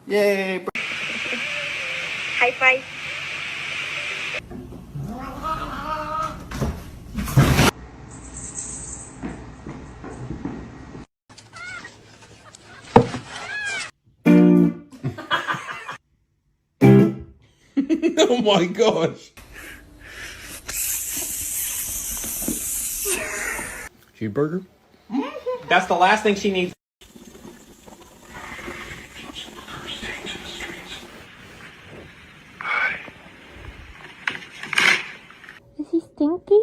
Yay! High five. Oh my gosh! Cheeseburger? That's the last thing she needs. Is he stinky?